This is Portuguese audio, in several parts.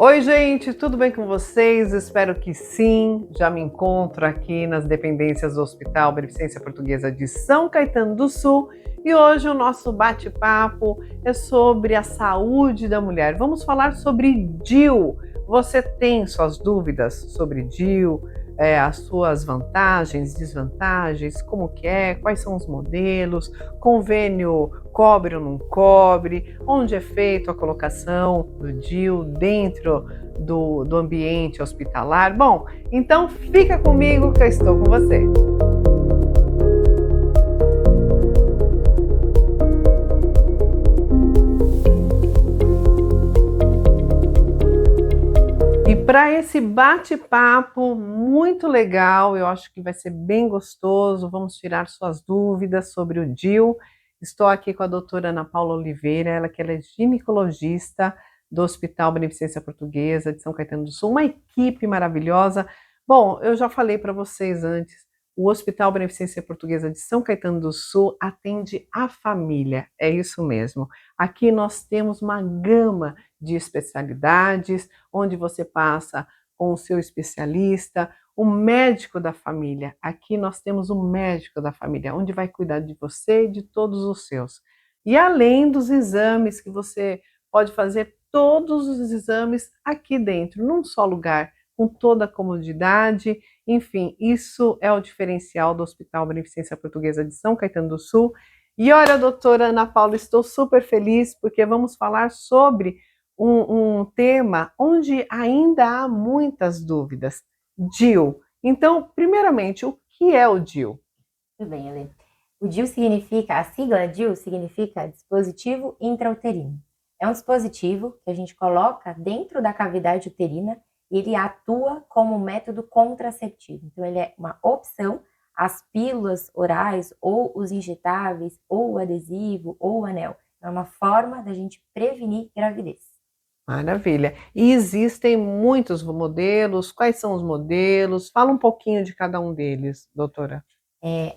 Oi, gente, tudo bem com vocês? Espero que sim. Já me encontro aqui nas dependências do Hospital Beneficência Portuguesa de São Caetano do Sul e hoje o nosso bate-papo é sobre a saúde da mulher. Vamos falar sobre DIU. Você tem suas dúvidas sobre DIU, as suas vantagens, desvantagens, como que é, quais são os modelos, convênio cobre ou não cobre, onde é feita a colocação do DIU dentro do ambiente hospitalar. Bom, então fica comigo que eu estou com você. E para esse bate-papo muito legal, eu acho que vai ser bem gostoso, vamos tirar suas dúvidas sobre o DIU. Estou aqui com a doutora Ana Paula Oliveira, ela que é ginecologista do Hospital Beneficência Portuguesa de São Caetano do Sul, uma equipe maravilhosa. Bom, eu já falei para vocês antes, o Hospital Beneficência Portuguesa de São Caetano do Sul atende a família, é isso mesmo. Aqui nós temos uma gama de especialidades, onde você passa com o seu especialista, o médico da família. Aqui nós temos o médico da família, onde vai cuidar de você e de todos os seus. E além dos exames que você pode fazer todos os exames aqui dentro, num só lugar, com toda a comodidade. Enfim, isso é o diferencial do Hospital Beneficência Portuguesa de São Caetano do Sul. E olha, doutora Ana Paula, estou super feliz porque vamos falar sobre um tema onde ainda há muitas dúvidas. DIU. Então, primeiramente, o que é o DIU? Tudo bem, Helê. O DIU significa, a sigla DIU significa dispositivo intrauterino. É um dispositivo que a gente coloca dentro da cavidade uterina e ele atua como método contraceptivo. Então, ele é uma opção às pílulas orais ou os injetáveis ou o adesivo ou o anel. É uma forma da gente prevenir gravidez. Maravilha. E existem muitos modelos. Quais são os modelos? Fala um pouquinho de cada um deles, doutora.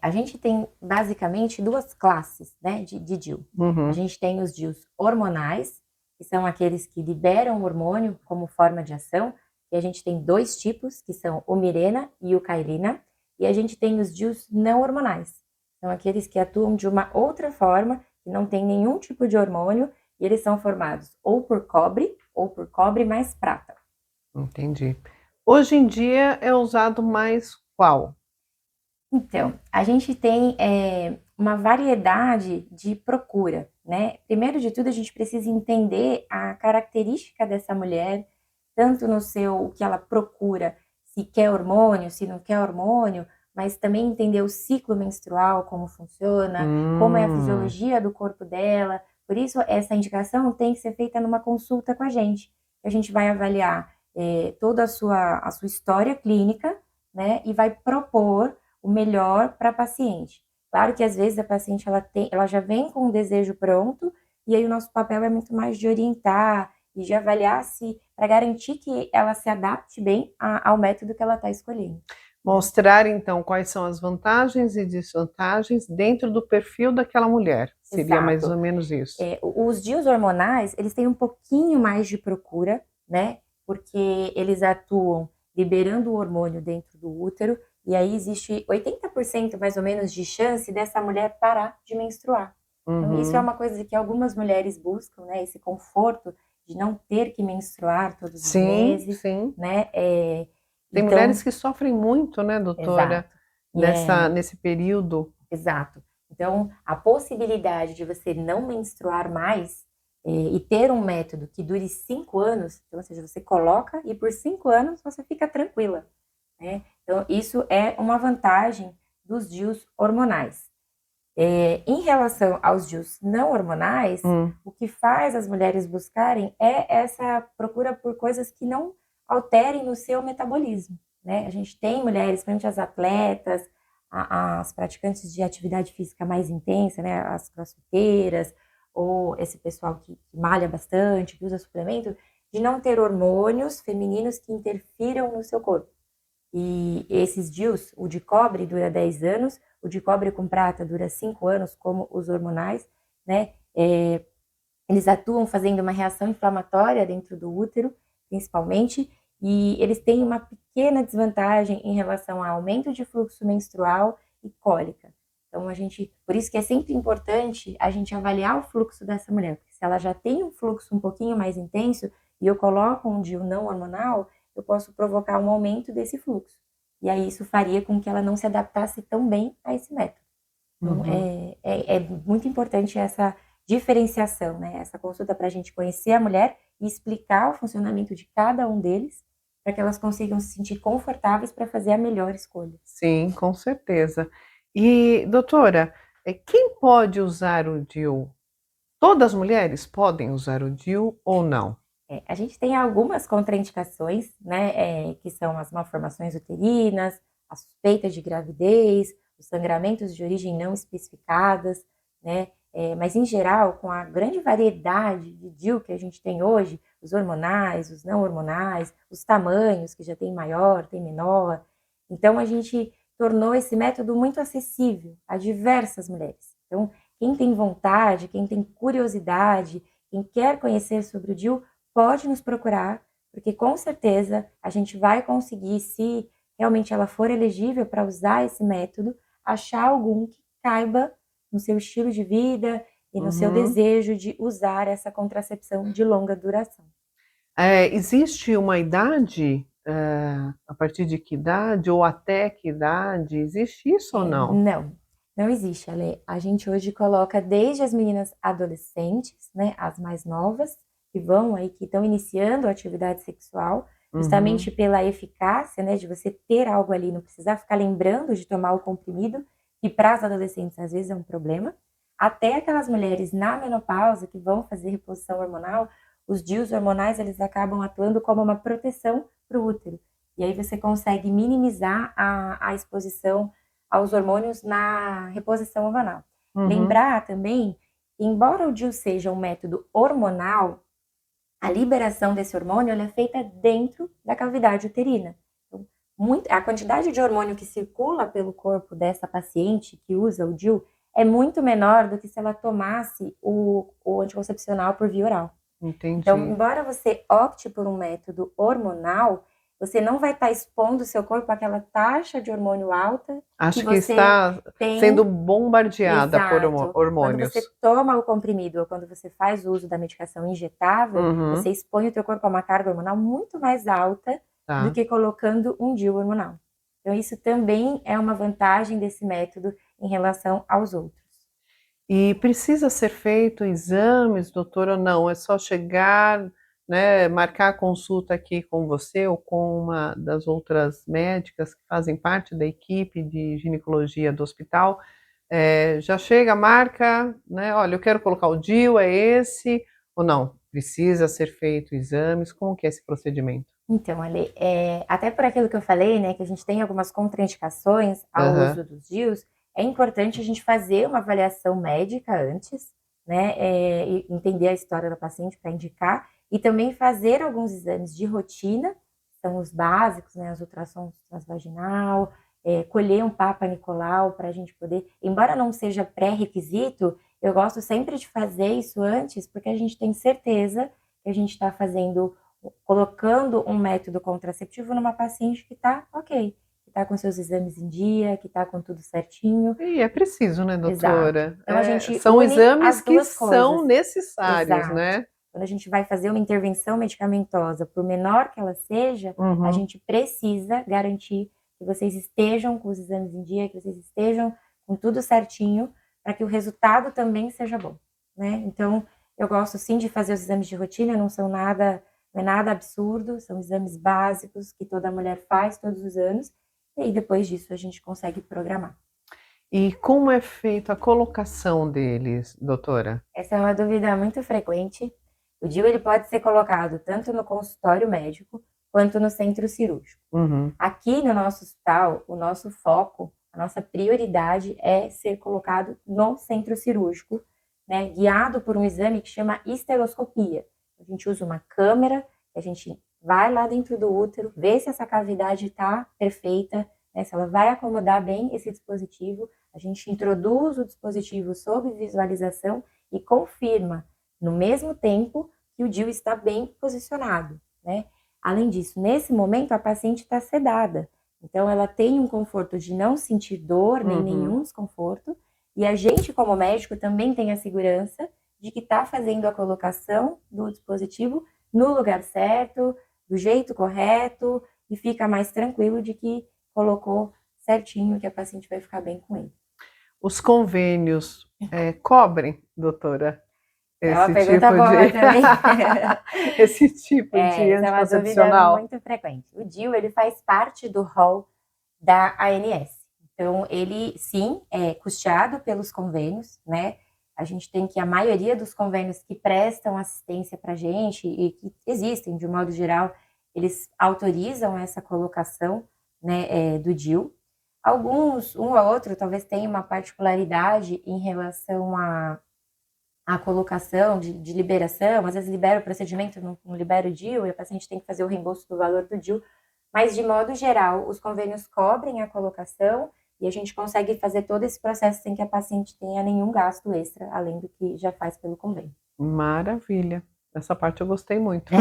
A gente tem basicamente duas classes, né, de DIU. A gente tem os DIUs hormonais, que são aqueles que liberam o hormônio como forma de ação, e a gente tem dois tipos, que são o Mirena e o Cailina, e a gente tem os DIUs não hormonais, são aqueles que atuam de uma outra forma, que não tem nenhum tipo de hormônio, e eles são formados ou por cobre mais prata. Entendi. Hoje em dia é usado mais qual? Então, a gente tem uma variedade de procura, né? Primeiro de tudo, a gente precisa entender a característica dessa mulher, tanto no seu, o que ela procura, se quer hormônio, se não quer hormônio, mas também entender o ciclo menstrual, como funciona, como é a fisiologia do corpo dela. Por isso, essa indicação tem que ser feita numa consulta com a gente. A gente vai avaliar toda a sua história clínica, né? E vai propor o melhor para a paciente. Claro que às vezes a paciente ela já vem com o desejo pronto, e aí o nosso papel é muito mais de orientar e de avaliar se para garantir que ela se adapte bem ao método que ela está escolhendo. Mostrar então quais são as vantagens e desvantagens dentro do perfil daquela mulher. Seria mais Exato. ou menos isso. Os DIUs hormonais, eles têm um pouquinho mais de procura, né? Porque eles atuam liberando o hormônio dentro do útero, e aí existe 80% mais ou menos de chance dessa mulher parar de menstruar. Então, isso é uma coisa que algumas mulheres buscam, né? Esse conforto de não ter que menstruar todos os meses, Sim. né? Tem Então, mulheres que sofrem muito, né, doutora, exato. E nesse período. Exato. Então, a possibilidade de você não menstruar mais e ter um método que dure 5 anos, então, ou seja, você coloca e por 5 anos você fica tranquila, né? Então, isso é uma vantagem dos DIUs hormonais. Em relação aos DIUs não hormonais, o que faz as mulheres buscarem é essa procura por coisas que não alterem no seu metabolismo, né? A gente tem mulheres, principalmente as atletas, as praticantes de atividade física mais intensa, né? As crossfiteiras, ou esse pessoal que malha bastante, que usa suplemento, de não ter hormônios femininos que interfiram no seu corpo. E esses DIUs, o de cobre dura 10 anos, o de cobre com prata dura 5 anos, como os hormonais, né? Eles atuam fazendo uma reação inflamatória dentro do útero, principalmente, e eles têm uma pequena desvantagem em relação a aumento de fluxo menstrual e cólica. Então, por isso que é sempre importante a gente avaliar o fluxo dessa mulher, porque se ela já tem um fluxo um pouquinho mais intenso e eu coloco um DIU não hormonal, eu posso provocar um aumento desse fluxo. E aí isso faria com que ela não se adaptasse tão bem a esse método. Então, é muito importante essa diferenciação, né? Essa consulta para a gente conhecer a mulher e explicar o funcionamento de cada um deles, para que elas consigam se sentir confortáveis para fazer a melhor escolha. Sim, com certeza. E, doutora, quem pode usar o DIU? Todas as mulheres podem usar o DIU ou não? A gente tem algumas contraindicações, né, que são as malformações uterinas, a suspeita de gravidez, os sangramentos de origem não especificadas, né, mas em geral, com a grande variedade de DIU que a gente tem hoje, os hormonais, os não hormonais, os tamanhos, que já tem maior, tem menor, então a gente tornou esse método muito acessível a diversas mulheres. Então, quem tem vontade, quem tem curiosidade, quem quer conhecer sobre o DIU, pode nos procurar, porque com certeza a gente vai conseguir, se realmente ela for elegível para usar esse método, achar algum que caiba no seu estilo de vida e no seu desejo de usar essa contracepção de longa duração. Existe uma idade, a partir de que idade ou até que idade? Existe isso ou não? Não existe, Ale. A gente hoje coloca desde as meninas adolescentes, né, as mais novas, que estão iniciando a atividade sexual, justamente pela eficácia, né, de você ter algo ali, não precisar ficar lembrando de tomar o comprimido, que para as adolescentes às vezes é um problema, até aquelas mulheres na menopausa que vão fazer reposição hormonal, os DIUs hormonais, eles acabam atuando como uma proteção para o útero. E aí você consegue minimizar a exposição aos hormônios na reposição hormonal. Lembrar também, embora o DIU seja um método hormonal, a liberação desse hormônio é feita dentro da cavidade uterina. Então, a quantidade de hormônio que circula pelo corpo dessa paciente que usa o DIU é muito menor do que se ela tomasse o anticoncepcional por via oral. Entendi. Então, embora você opte por um método hormonal, você não vai estar expondo o seu corpo àquela taxa de hormônio alta. Acho que está sendo bombardeada por hormônios. Quando você toma o comprimido ou quando você faz uso da medicação injetável, você expõe o teu corpo a uma carga hormonal muito mais alta do que colocando um DIU hormonal. Então, isso também é uma vantagem desse método em relação aos outros. E precisa ser feito exames, doutora, ou não? É só chegar, né, marcar a consulta aqui com você ou com uma das outras médicas que fazem parte da equipe de ginecologia do hospital, já chega, marca, né, olha, eu quero colocar o DIU, é esse, ou não? Precisa ser feito exames, como que é esse procedimento? Então, Ale, até por aquilo que eu falei, né, que a gente tem algumas contraindicações ao uso dos DIUs, é importante a gente fazer uma avaliação médica antes, né, e entender a história da paciente para indicar, e também fazer alguns exames de rotina, são os básicos, né, as ultrassons transvaginal, colher um Papa Nicolau para a gente poder, embora não seja pré-requisito, eu gosto sempre de fazer isso antes, porque a gente tem certeza que a gente está colocando um método contraceptivo numa paciente que está ok, que está com seus exames em dia, que está com tudo certinho. E é preciso, né, doutora? Exato. Então, a gente são une exames as que duas são coisas. necessários, Exato. né? Quando a gente vai fazer uma intervenção medicamentosa, por menor que ela seja, a gente precisa garantir que vocês estejam com os exames em dia, que vocês estejam com tudo certinho, para que o resultado também seja bom, né? Então, eu gosto sim de fazer os exames de rotina, não é nada absurdo, são exames básicos que toda mulher faz todos os anos, e aí depois disso a gente consegue programar. E como é feita a colocação deles, doutora? Essa é uma dúvida muito frequente. O DIU ele pode ser colocado tanto no consultório médico quanto no centro cirúrgico. Aqui no nosso hospital, o nosso foco, a nossa prioridade é ser colocado no centro cirúrgico, né, guiado por um exame que chama histeroscopia. A gente usa uma câmera, a gente vai lá dentro do útero, vê se essa cavidade está perfeita, né, se ela vai acomodar bem esse dispositivo. A gente introduz o dispositivo sob visualização e confirma, no mesmo tempo, que o DIU está bem posicionado, né? Além disso, nesse momento a paciente está sedada, então ela tem um conforto de não sentir dor nem nenhum desconforto, e a gente como médico também tem a segurança de que está fazendo a colocação do dispositivo no lugar certo, do jeito correto, e fica mais tranquilo de que colocou certinho, que a paciente vai ficar bem com ele. Os convênios cobrem, doutora, É uma esse pergunta tipo boa de também. esse tipo de Essa é uma dúvida anticoncepcional? muito frequente. O DIU, ele faz parte do rol da ANS. Então, ele, sim, é custeado pelos convênios, né? A gente tem que a maioria dos convênios que prestam assistência para a gente e que existem, de um modo geral, eles autorizam essa colocação, né, do DIU. Alguns, um ou outro, talvez tenha uma particularidade em relação a colocação de liberação, às vezes libera o procedimento, não libera o DIU, e a paciente tem que fazer o reembolso do valor do DIU, mas de modo geral, os convênios cobrem a colocação e a gente consegue fazer todo esse processo sem que a paciente tenha nenhum gasto extra, além do que já faz pelo convênio. Maravilha, essa parte eu gostei muito.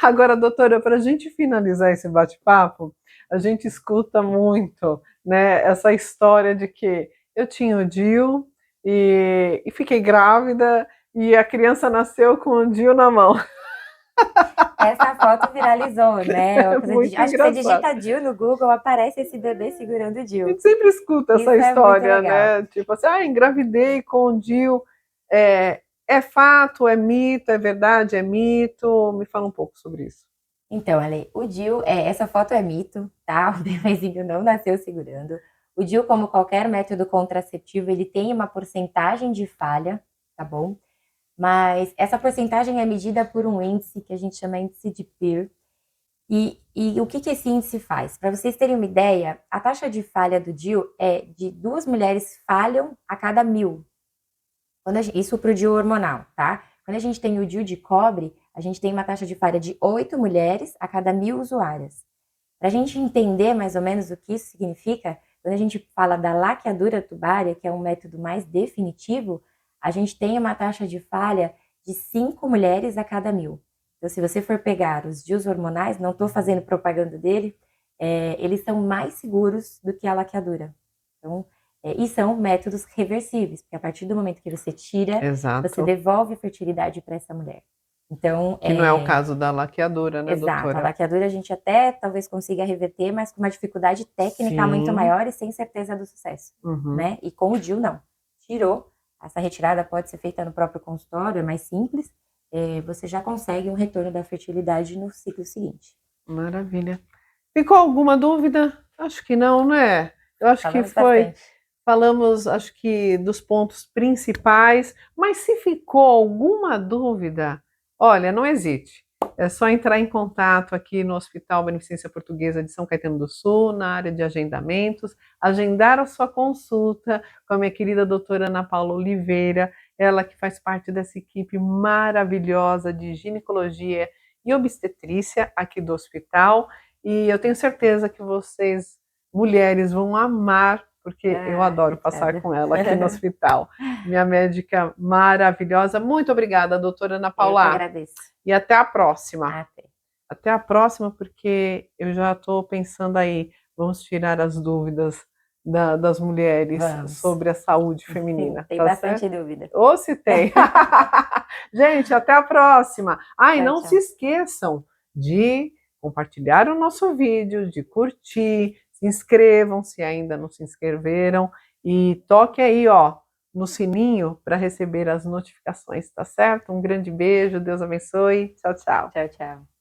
Agora, doutora, para a gente finalizar esse bate-papo, a gente escuta muito, né, essa história de que eu tinha o DIU e fiquei grávida e a criança nasceu com o DIU na mão. Essa foto viralizou, né? É muito Acho que você engraçado. digita DIU no Google, aparece esse bebê segurando o A DIU. gente sempre escuta essa Isso é muito história, legal. né? Tipo assim, engravidei com o DIU. É fato, é mito, é verdade, é mito? Me fala um pouco sobre isso. Então, Ale, o DIU, essa foto é mito, tá? O bebezinho não nasceu segurando. O DIU, como qualquer método contraceptivo, ele tem uma porcentagem de falha, tá bom? Mas essa porcentagem é medida por um índice que a gente chama índice de Peer. E o que esse índice faz? Para vocês terem uma ideia, a taxa de falha do DIU é de 2 mulheres falham a cada 1.000. Isso para o DIU hormonal, tá? Quando a gente tem o DIU de cobre, a gente tem uma taxa de falha de 8 mulheres a cada 1.000 usuárias. Para a gente entender mais ou menos o que isso significa, quando a gente fala da laqueadura tubária, que é um método mais definitivo, a gente tem uma taxa de falha de 5 mulheres a cada 1.000. Então, se você for pegar os DIUs hormonais, não estou fazendo propaganda dele, eles são mais seguros do que a laqueadura. Então, e são métodos reversíveis, porque a partir do momento que você tira, Exato. você devolve a fertilidade para essa mulher. Então, que não é o caso da laqueadura, né, exato, doutora? a laqueadura a gente até talvez consiga reverter, mas com uma dificuldade técnica Sim. muito maior e sem certeza do sucesso, né? E com o DIU, não. Tirou, essa retirada pode ser feita no próprio consultório, é mais simples, você já consegue um retorno da fertilidade no ciclo seguinte. Maravilha. Ficou alguma dúvida? Acho que não, né? Eu acho que foi... Falamos, acho que, dos pontos principais, mas se ficou alguma dúvida, olha, não hesite. É só entrar em contato aqui no Hospital Beneficência Portuguesa de São Caetano do Sul, na área de agendamentos, agendar a sua consulta com a minha querida doutora Ana Paula Oliveira, ela que faz parte dessa equipe maravilhosa de ginecologia e obstetrícia aqui do hospital, e eu tenho certeza que vocês, mulheres, vão amar, porque eu adoro passar com ela aqui no hospital. Minha médica maravilhosa. Muito obrigada, doutora Ana Paula. Eu que agradeço. E até a próxima. Até. Até a próxima, porque eu já estou pensando aí, vamos tirar as dúvidas das mulheres sobre a saúde feminina. Tem bastante dúvida. Ou se tem. Gente, até a próxima. E não tchau. se esqueçam de compartilhar o nosso vídeo, de curtir, se inscrevam se ainda não se inscreveram e toque aí, ó, no sininho para receber as notificações, tá certo? Um grande beijo, Deus abençoe. Tchau, tchau. Tchau, tchau.